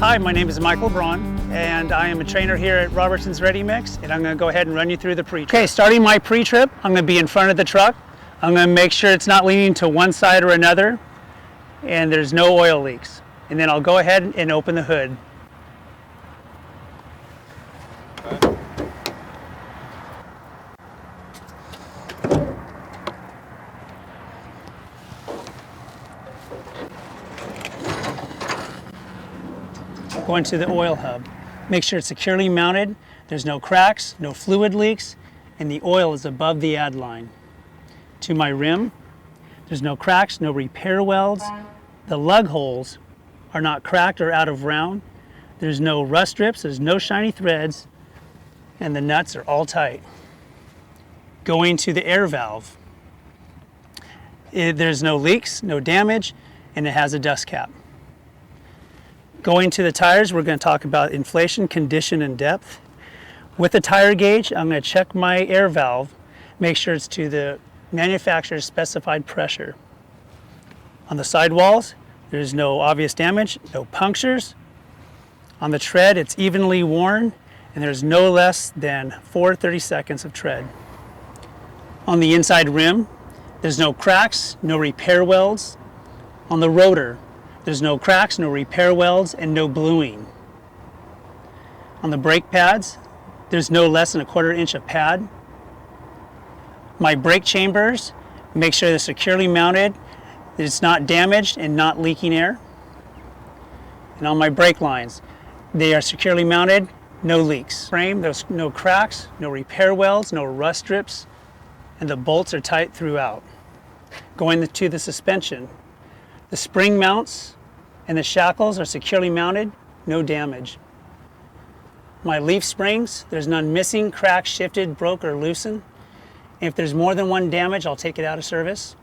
Hi, my name is Michael Braun, and I am a trainer here at Robertsons Ready Mix, and I'm going to go ahead and run you through the pre-trip. Okay, starting my pre-trip, I'm going to be in front of the truck. I'm going to make sure it's not leaning to one side or another, and there's no oil leaks. And then I'll go ahead and open the hood. Go into the oil hub. Make sure it's securely mounted, there's no cracks, no fluid leaks, and the oil is above the add line. To my rim, there's no cracks, no repair welds. The lug holes are not cracked or out of round. There's no rust strips, there's no shiny threads, and the nuts are all tight. Going to the air valve. There's no leaks, no damage, and it has a dust cap. Going to the tires, we're going to talk about inflation, condition, and depth. With the tire gauge, I'm going to check my air valve, make sure it's to the manufacturer's specified pressure. On the sidewalls, there's no obvious damage, no punctures. On the tread, it's evenly worn, and there's no less than 4/32 of tread. On the inside rim, there's no cracks, no repair welds. On the rotor, there's no cracks, no repair welds, and no bluing. On the brake pads, there's no less than 1/4 inch of pad. My brake chambers, make sure they're securely mounted, that it's not damaged and not leaking air. And on my brake lines, they are securely mounted, no leaks. Frame, there's no cracks, no repair welds, no rust strips, and the bolts are tight throughout. Going to the suspension, the spring mounts and the shackles are securely mounted, no damage. My leaf springs, there's none missing, cracked, shifted, broke, or loosened. If there's more than one damage, I'll take it out of service.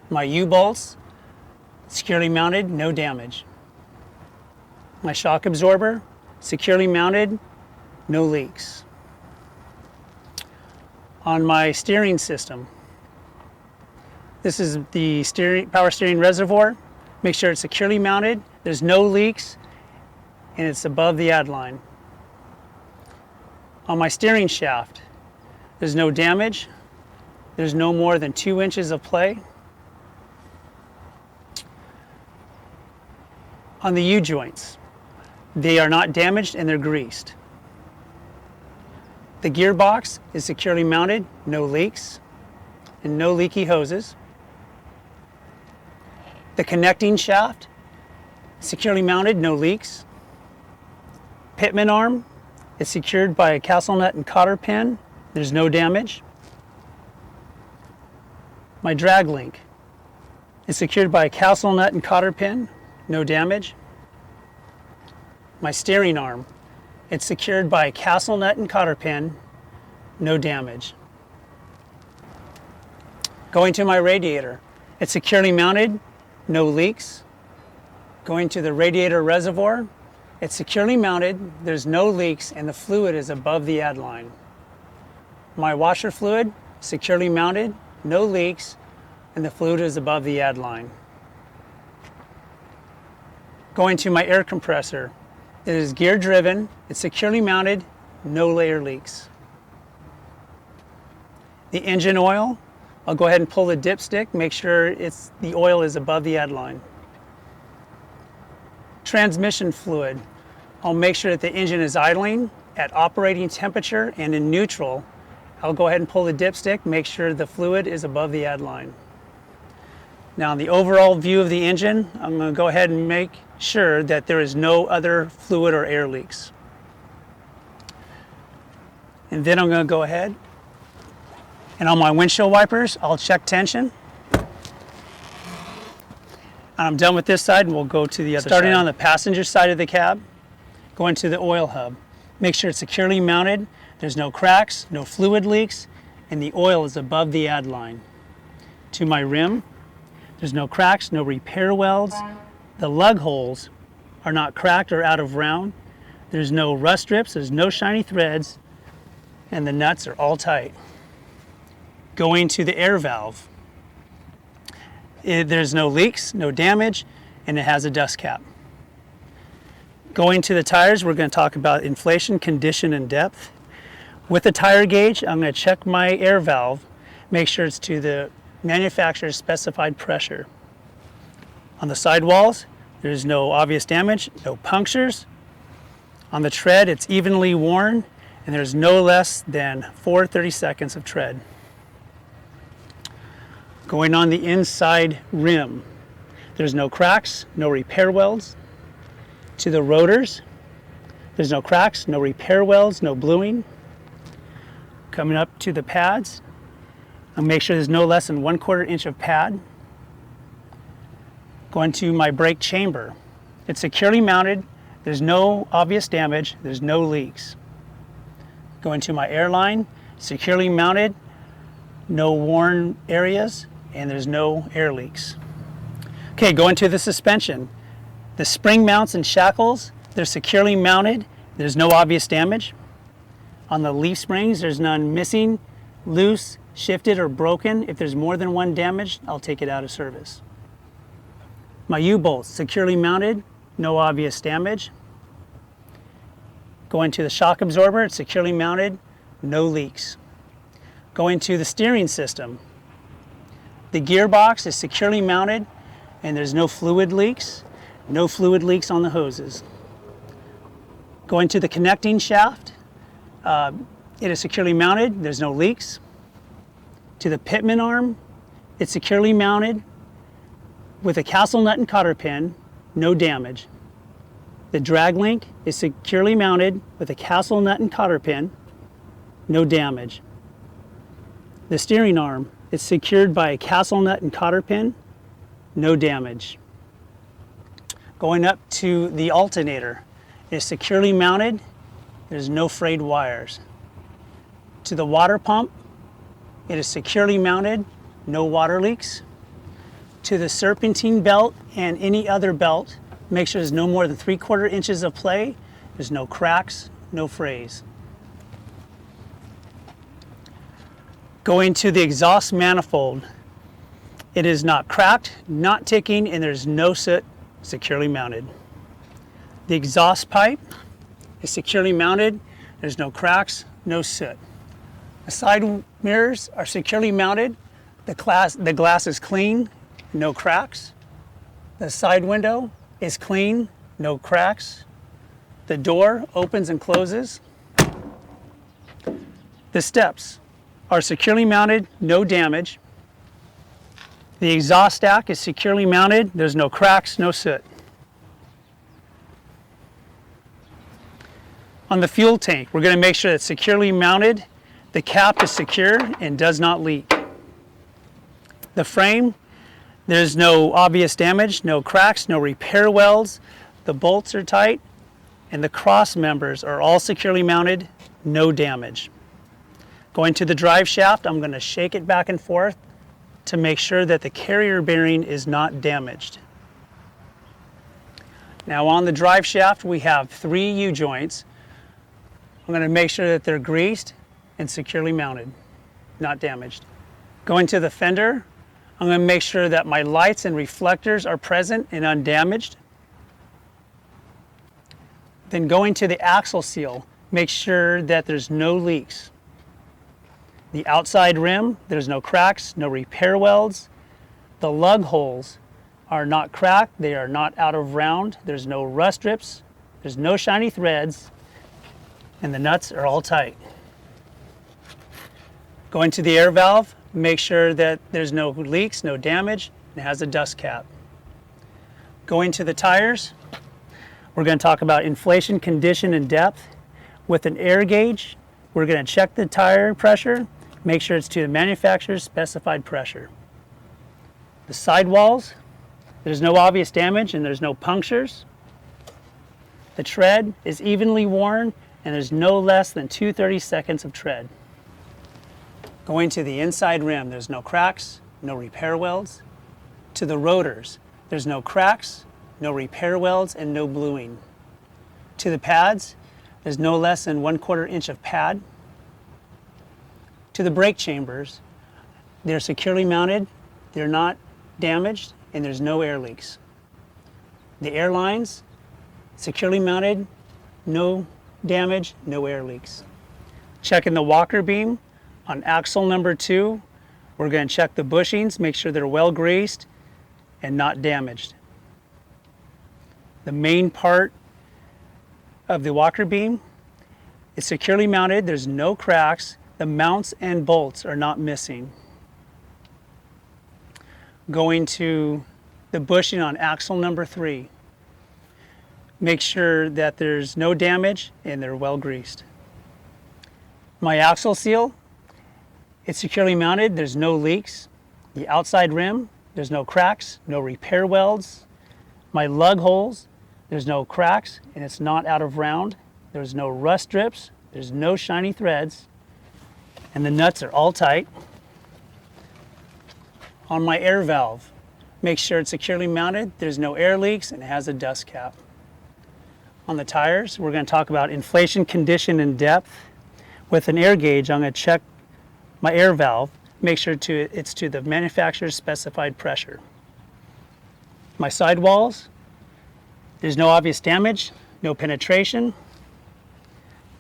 My U-bolts, securely mounted, no damage. My shock absorber, securely mounted, no leaks. On my steering system, this is the power steering reservoir. Make sure it's securely mounted, there's no leaks, and it's above the add line. On my steering shaft, there's no damage, there's no more than 2 inches of play. On the U-joints, they are not damaged and they're greased. The gearbox is securely mounted, no leaks, and no leaky hoses. The connecting shaft, securely mounted, no leaks. Pitman arm is secured by a castle nut and cotter pin. There's no damage. My drag link is secured by a castle nut and cotter pin. No damage. My steering arm, it's secured by a castle nut and cotter pin. No damage. Going to my radiator, it's securely mounted, no leaks. Going to the radiator reservoir, it's securely mounted, there's no leaks, and the fluid is above the add line. My washer fluid, securely mounted, no leaks, and the fluid is above the add line. Going to my air compressor, it is gear driven, it's securely mounted, no layer leaks. The engine oil, I'll go ahead and pull the dipstick, make sure the oil is above the add line. Transmission fluid, I'll make sure that the engine is idling at operating temperature and in neutral. I'll go ahead and pull the dipstick, make sure the fluid is above the add line. Now in the overall view of the engine, I'm going to go ahead and make sure that there is no other fluid or air leaks. And then I'm going to go ahead and on my windshield wipers, I'll check tension. And I'm done with this side and we'll go to the other side. Starting on the passenger side of the cab, going to the oil hub. Make sure it's securely mounted, there's no cracks, no fluid leaks, and the oil is above the add line. To my rim, there's no cracks, no repair welds. The lug holes are not cracked or out of round. There's no rust strips, there's no shiny threads, and the nuts are all tight. Going to the air valve, there's no leaks, no damage, and it has a dust cap. Going to the tires, we're going to talk about inflation, condition, and depth. With the tire gauge, I'm going to check my air valve, make sure it's to the manufacturer's specified pressure. On the sidewalls, there's no obvious damage, no punctures. On the tread, it's evenly worn, and there's no less than 4 seconds of tread. Going on the inside rim, there's no cracks, no repair welds. To the rotors, there's no cracks, no repair welds, no bluing. Coming up to the pads, I'll make sure there's no less than 1/4 inch of pad. Going to my brake chamber, it's securely mounted, there's no obvious damage, there's no leaks. Going to my airline, securely mounted, no worn areas, and there's no air leaks. Okay, going to the suspension. The spring mounts and shackles, they're securely mounted, there's no obvious damage. On the leaf springs, there's none missing, loose, shifted, or broken. If there's more than one damaged, I'll take it out of service. My U-bolts, securely mounted, no obvious damage. Going to the shock absorber, it's securely mounted, no leaks. Going to the steering system. The gearbox is securely mounted, and there's no fluid leaks. No fluid leaks on the hoses. Going to the connecting shaft, it is securely mounted, there's no leaks. To the pitman arm, it's securely mounted with a castle nut and cotter pin, no damage. The drag link is securely mounted with a castle nut and cotter pin, no damage. The steering arm is secured by a castle nut and cotter pin, no damage. Going up to the alternator, it is securely mounted, there's no frayed wires. To the water pump, it is securely mounted, no water leaks. To the serpentine belt and any other belt, make sure there's no more than 3/4 inches of play, there's no cracks, no frays. Going to the exhaust manifold, it is not cracked, not ticking, and there's no soot, securely mounted. The exhaust pipe is securely mounted, there's no cracks, no soot. The side mirrors are securely mounted, the glass is clean, no cracks. The side window is clean, no cracks. The door opens and closes. The steps are securely mounted, no damage. The exhaust stack is securely mounted, there's no cracks, no soot. On the fuel tank, we're going to make sure it's securely mounted, the cap is secure and does not leak. The frame, there's no obvious damage, no cracks, no repair welds, the bolts are tight, and the cross members are all securely mounted, no damage. Going to the drive shaft, I'm going to shake it back and forth to make sure that the carrier bearing is not damaged. Now on the drive shaft, we have 3 U-joints. I'm going to make sure that they're greased and securely mounted, not damaged. Going to the fender, I'm going to make sure that my lights and reflectors are present and undamaged. Then going to the axle seal, make sure that there's no leaks. The outside rim, there's no cracks, no repair welds. The lug holes are not cracked, they are not out of round, there's no rust drips, there's no shiny threads, and the nuts are all tight. Going to the air valve, make sure that there's no leaks, no damage, and it has a dust cap. Going to the tires, we're going to talk about inflation, condition, and depth. With an air gauge, we're going to check the tire pressure, make sure it's to the manufacturer's specified pressure. The sidewalls, there's no obvious damage and there's no punctures. The tread is evenly worn and there's no less than 2 seconds of tread. Going to the inside rim, there's no cracks, no repair welds. To the rotors, there's no cracks, no repair welds, and no bluing. To the pads, there's no less than 1/4 inch of pad. To the brake chambers, they're securely mounted, they're not damaged, and there's no air leaks. The air lines, securely mounted, no damage, no air leaks. Checking the walker beam on axle number 2. We're going to check the bushings, make sure they're well greased and not damaged. The main part of the walker beam is securely mounted, there's no cracks, the mounts and bolts are not missing. Going to the bushing on axle number 3. Make sure that there's no damage and they're well greased. My axle seal, it's securely mounted, there's no leaks. The outside rim, there's no cracks, no repair welds. My lug holes, there's no cracks and it's not out of round. There's no rust drips, there's no shiny threads, and the nuts are all tight. On my air valve, make sure it's securely mounted, there's no air leaks, and it has a dust cap. On the tires, we're going to talk about inflation, condition, and depth. With an air gauge, I'm going to check my air valve, make sure it's to the manufacturer's specified pressure. My sidewalls, there's no obvious damage, no penetration.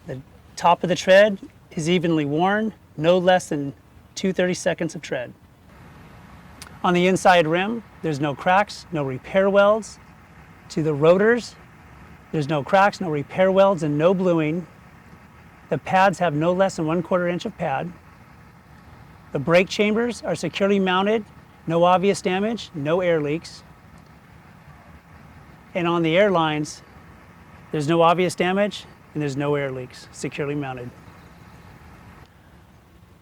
The top of the tread is evenly worn, no less than 2/32 of tread. On the inside rim, there's no cracks, no repair welds. To the rotors, there's no cracks, no repair welds, and no bluing. The pads have no less than 1/4 inch of pad. The brake chambers are securely mounted, no obvious damage, no air leaks. And on the air lines, there's no obvious damage and there's no air leaks, securely mounted.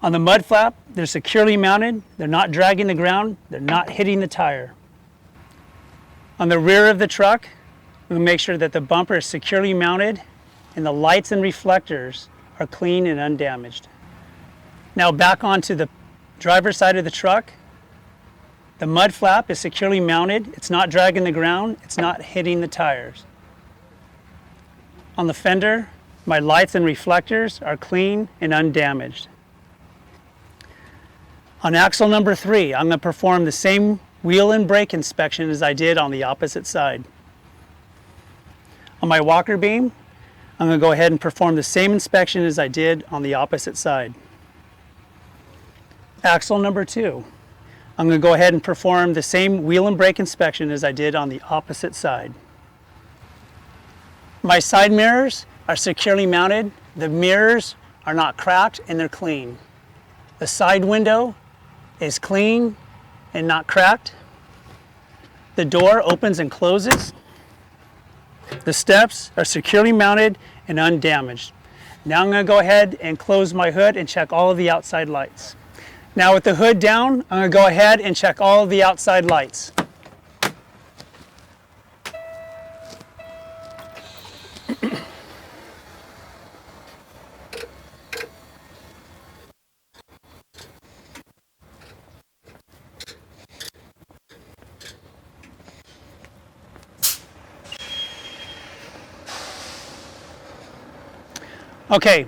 On the mud flap, they're securely mounted, they're not dragging the ground, they're not hitting the tire. On the rear of the truck, we'll make sure that the bumper is securely mounted and the lights and reflectors are clean and undamaged. Now back onto the driver's side of the truck. The mud flap is securely mounted, it's not dragging the ground, it's not hitting the tires. On the fender, my lights and reflectors are clean and undamaged. On axle number 3, I'm going to perform the same wheel and brake inspection as I did on the opposite side. On my walker beam, I'm going to go ahead and perform the same inspection as I did on the opposite side. Axle number 2, I'm going to go ahead and perform the same wheel and brake inspection as I did on the opposite side. My side mirrors are securely mounted. The mirrors are not cracked and they're clean. The side window is clean and not cracked. The door opens and closes. The steps are securely mounted and undamaged. Now I'm going to go ahead and close my hood and check all of the outside lights. Now with the hood down, I'm going to go ahead and check all of the outside lights. Okay,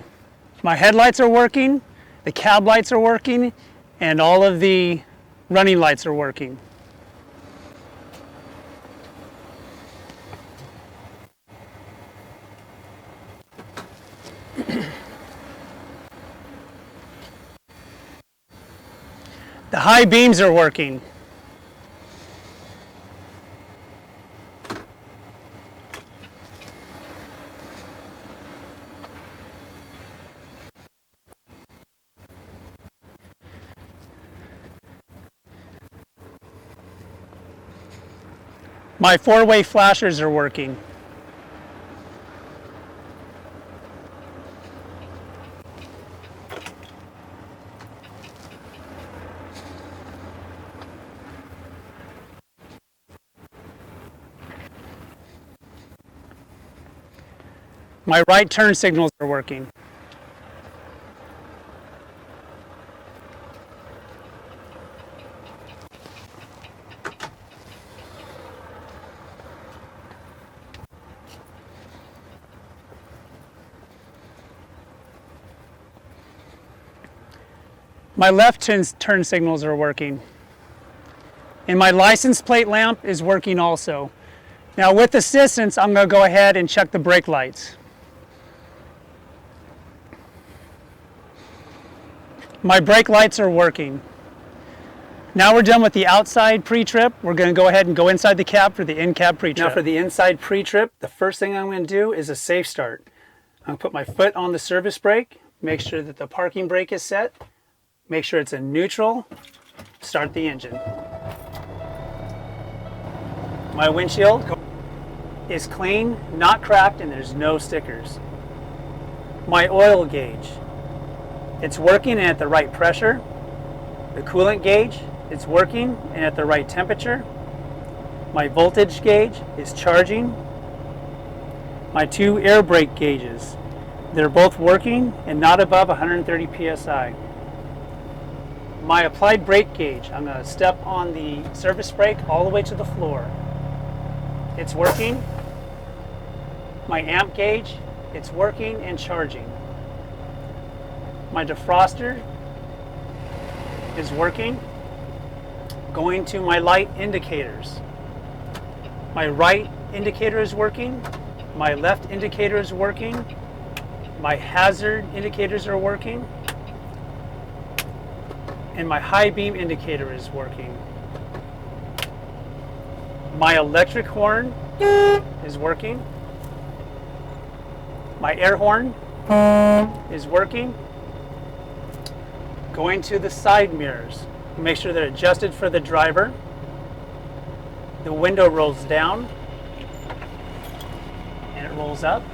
my headlights are working, the cab lights are working, and all of the running lights are working. The high beams are working. My four-way flashers are working. My right turn signals are working. My left turn signals are working. And my license plate lamp is working also. Now with assistance, I'm going to go ahead and check the brake lights. My brake lights are working. Now we're done with the outside pre-trip. We're going to go ahead and go inside the cab for the in-cab pre-trip. Now for the inside pre-trip, the first thing I'm going to do is a safe start. I'm going to put my foot on the service brake, make sure that the parking brake is set, make sure it's in neutral, start the engine. My windshield is clean, not cracked, and there's no stickers. My oil gauge, it's working and at the right pressure. The coolant gauge, it's working and at the right temperature. My voltage gauge is charging. My two air brake gauges, they're both working and not above 130 psi. My applied brake gauge, I'm going to step on the service brake all the way to the floor. It's working. My amp gauge, it's working and charging. My defroster is working. Going to my light indicators. My right indicator is working. My left indicator is working. My hazard indicators are working. And my high beam indicator is working. My electric horn is working. My air horn is working. Going to the side mirrors. Make sure they're adjusted for the driver. The window rolls down and it rolls up.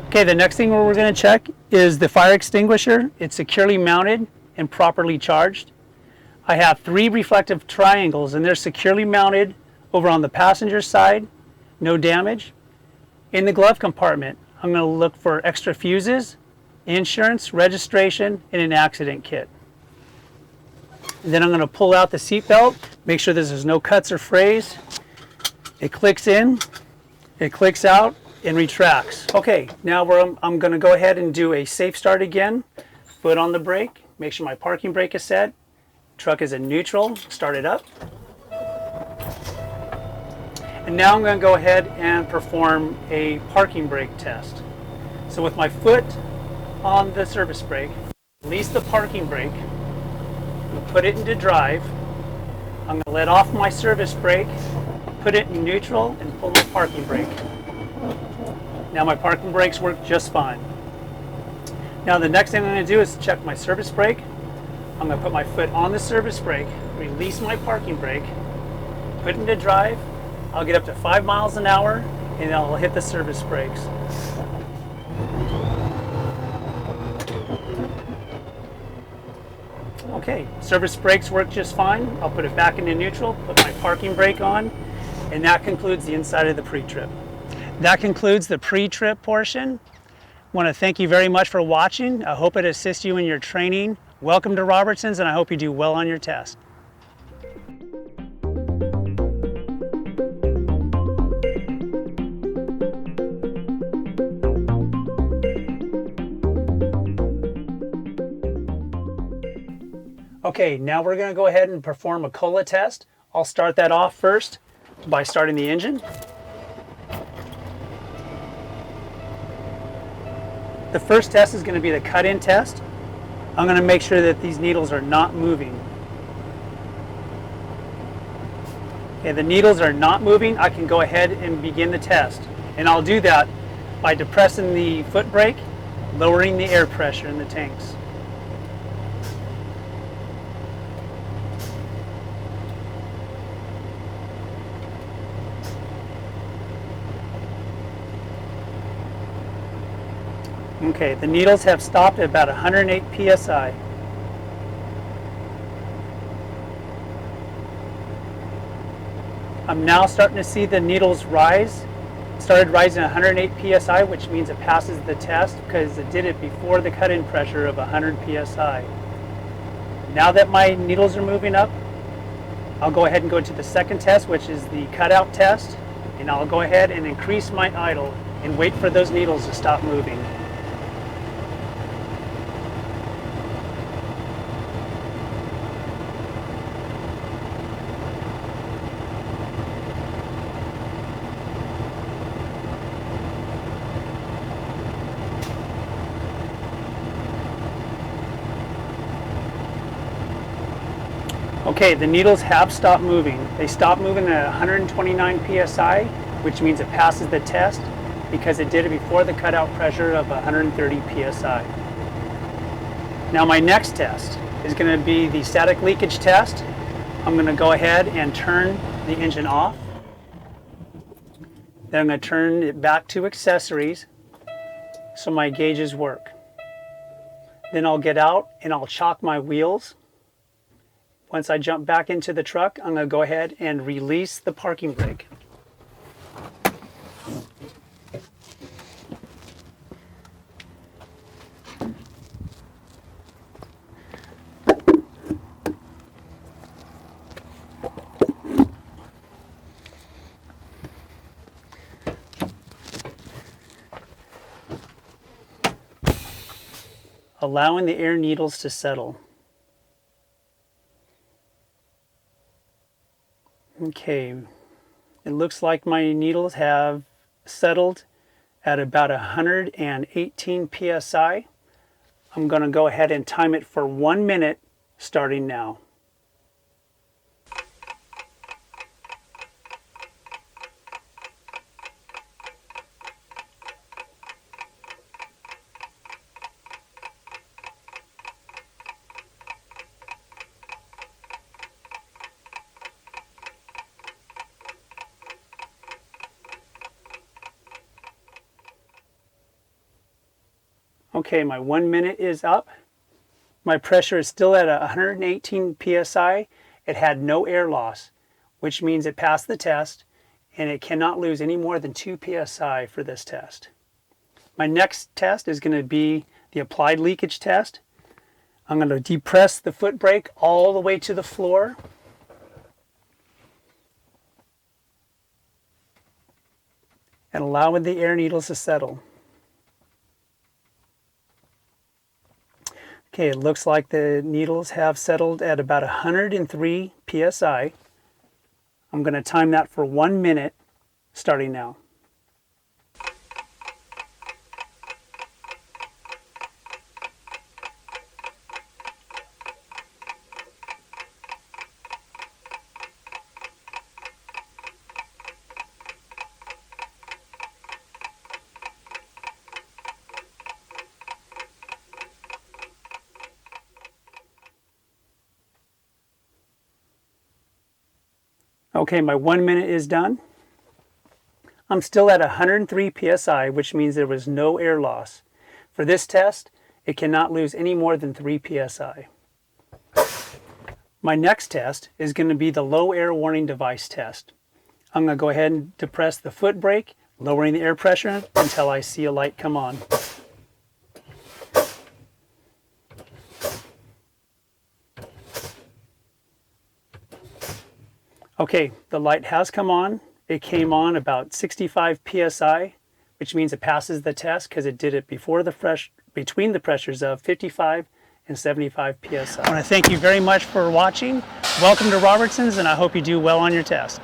Okay, the next thing we're going to check is the fire extinguisher. It's securely mounted and properly charged. I have 3 reflective triangles and they're securely mounted over on the passenger side, no damage. In the glove compartment, I'm going to look for extra fuses, insurance, registration, and an accident kit. And then I'm going to pull out the seat belt, make sure there's no cuts or frays. It clicks in, it clicks out, and retracts. Okay, now I'm going to go ahead and do a safe start again. Foot on the brake, make sure my parking brake is set. Truck is in neutral, start it up. And now I'm going to go ahead and perform a parking brake test. So with my foot on the service brake, release the parking brake, I'm going to put it into drive. I'm going to let off my service brake, put it in neutral, and pull the parking brake. Now my parking brakes work just fine. Now the next thing I'm going to do is check my service brake. I'm going to put my foot on the service brake, release my parking brake, put it into drive. I'll get up to 5 miles an hour and I'll hit the service brakes. Okay, service brakes work just fine. I'll put it back into neutral, put my parking brake on, and that concludes the inside of the pre-trip. That concludes the pre-trip portion. I want to thank you very much for watching. I hope it assists you in your training. Welcome to Robertsons, and I hope you do well on your test. Okay, now we're going to go ahead and perform a COLA test. I'll start that off first by starting the engine. The first test is going to be the cut-in test. I'm going to make sure that these needles are not moving. Okay, the needles are not moving. I can go ahead and begin the test. And I'll do that by depressing the foot brake, lowering the air pressure in the tanks. Okay, the needles have stopped at about 108 psi. I'm now starting to see the needles rise. It started rising at 108 psi, which means it passes the test because it did it before the cut-in pressure of 100 psi. Now that my needles are moving up, I'll go ahead and go to the second test, which is the cutout test, and I'll go ahead and increase my idle and wait for those needles to stop moving. Okay, the needles have stopped moving. They stopped moving at 129 psi, which means it passes the test because it did it before the cutout pressure of 130 psi. Now my next test is going to be the static leakage test. I'm going to go ahead and turn the engine off. Then I'm going to turn it back to accessories so my gauges work. Then I'll get out and I'll chock my wheels. Once I jump back into the truck, I'm going to go ahead and release the parking brake. Allowing the air needles to settle. Okay, it looks like my needles have settled at about 118 psi. I'm going to go ahead and time it for 1 minute starting now. Okay, my 1 minute is up. My pressure is still at 118 psi. It had no air loss, which means it passed the test and it cannot lose any more than 2 psi for this test. My next test is going to be the applied leakage test. I'm going to depress the foot brake all the way to the floor. And allowing the air needles to settle. Okay, it looks like the needles have settled at about 103 psi. I'm going to time that for 1 minute, starting now. Okay, my 1 minute is done. I'm still at 103 psi, which means there was no air loss. For this test, it cannot lose any more than 3 psi. My next test is going to be the low air warning device test. I'm going to go ahead and depress the foot brake, lowering the air pressure until I see a light come on. Okay, the light has come on. It came on about 65 psi, which means it passes the test because it did it before between the pressures of 55 and 75 psi. I want to thank you very much for watching. Welcome to Robertsons, and I hope you do well on your test.